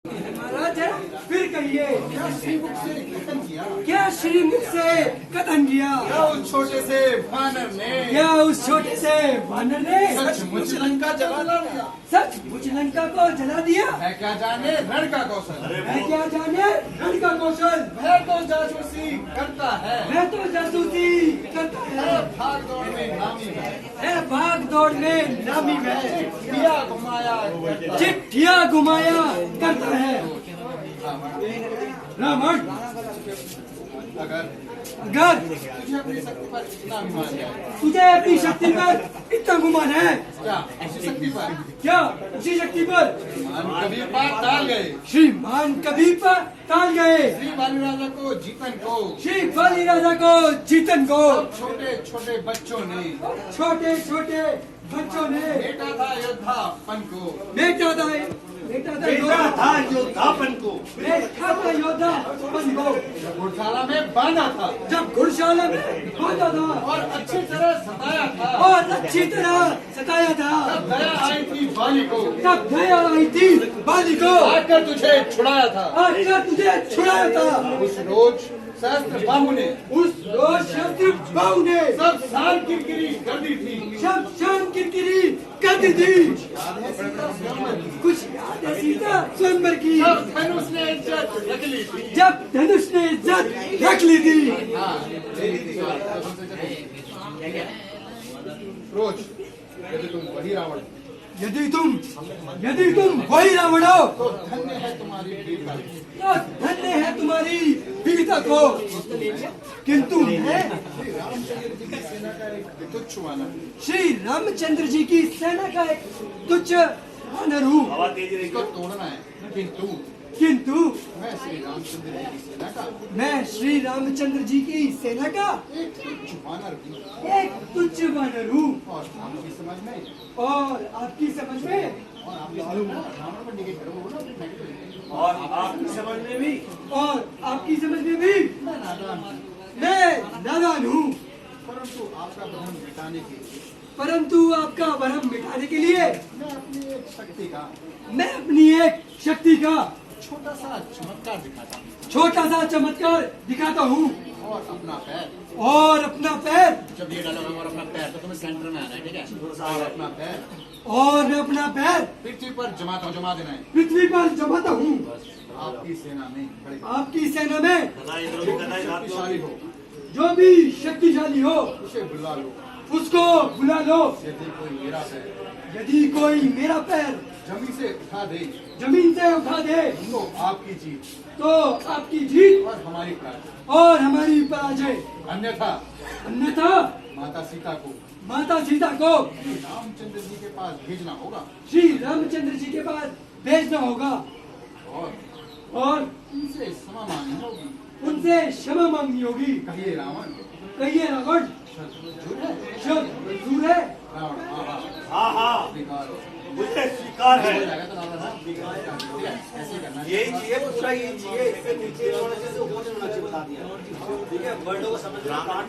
महाराज फिर कहिए, क्या श्रीमुख से कथन किया? क्या श्रीमुख से कथन किया? क्या उस छोटे से वानर ने क्या उस छोटे से वानर ने सचमुच लंका जला दिया? सचमुच लंका को जला दिया? है क्या जाने रण का कौशल, मैं क्या जाने रण का कौशल, वह तो जासूसी करता है, मैं तो जासूसी करता है, भाग दौड़ में नामी है, भाग दौड़ में नामी है, चिट्ठियां घुमाया करता है। चिट्ठियां घुमाया करता है। रावण अगर अगर तुझे अपनी शक्ति पर इतना अभिमान है, तुझे अपनी शक्ति पर इतना गुमान है, क्या उसी शक्ति पर क्या उसी शक्ति पर मान कबीर बात टाल गए? श्रीमान कबीर पर टाल गए? श्री बाली राजा को जीतन को श्री बाली राजा को जीतन को छोटे छोटे बच्चों ने छोटे छोटे बच्चों ने बेटा था योद्धापन को, बेटा था योद्धापन को, बेटा था योद्धापन को, घुड़शाला में बांधा था जब घुड़शाला में बांधा था और अच्छी तरह सताया था, और अच्छी तरह सताया था, तब दया आई थी बाली को, तब दया आई थी बाली को, आकर तुझे छुड़ाया था। आकर तुझे छुड़ाया था। उस रोज सहस्त्र बाहु ने उस रोज शस्त्र बाहु ने सब शान किरकिरी कर दी थी। सब शान किरकिरी कर दी थी। याद है सीता स्वयंवर की? कुछ याद है सीता स्वयंवर की? जब धनुष ने इज्जत रख ली थी। जब धनुष ने इज्जत रख ली थी। हाँ, ले ली थी। रोज यदि तुम वही रावण यदि तुम वही रावण हो तो धन्य है तुम्हारी वीरता। तो धन्य है तुम्हारी वीरता को, किंतु मैं रामचंद्र जी की सेना का एक तुच्छ वानर, श्री रामचंद्र जी की सेना का एक तुच्छ वानर हूँ, इसको तोड़ना है, किंतु मैं श्री रामचंद्र जी की सेना का मैं श्री रामचंद्र जी की सेना का एक तुच्छ वानर हूँ। एक तुच्छ वानर हूँ। और आपकी समझ में और आपकी समझ में और आप रावण पर निगे करो ना अपनी फैक्ट्री। और आपकी समझ में भी और आपकी समझ में भी मैं नादान हूँ, मैं नादान हूँ, परंतु आपका भ्रम मिटाने के लिए परंतु आपका भ्रम मिटाने के लिए मैं अपनी एक शक्ति का छोटा सा चमत्कार दिखाता हूँ और अपना पैर जब ये डालोगे और अपना पैर तो तुम्हें सेंटर में आना है, ठीक है? और मैं अपना पैर पृथ्वी पर जमा देना है। पृथ्वी पर जमाता हूँ। आपकी सेना में बड़े आपकी सेना में शक्तिशाली हो, जो भी शक्तिशाली हो उसे बुला लो। उसको बुला लो। यदि कोई मेरा पैर यदि कोई मेरा पैर जमीन से उठा दे तो आपकी जीत और हमारी पराजय। और हमारी पराजय। अन्यथा माता सीता को श्री रामचंद्र जी के पास भेजना होगा श्री रामचंद्र जी के पास भेजना होगा और उनसे क्षमा मांगनी होगी। उनसे क्षमा मांगनी होगी। कहिए रावण शत्रुर है। रावण हाँ स्वीकार मुझे स्वीकार है। हो जाएगा तो रावण ठीक है, ऐसे करना है। यही चाहिए, दूसरा यही चाहिए, इससे नीचे थोड़ा सा ऊपर चढ़ना चाहिए, बता दिया। ठीक है, वर्डों को समझना, काट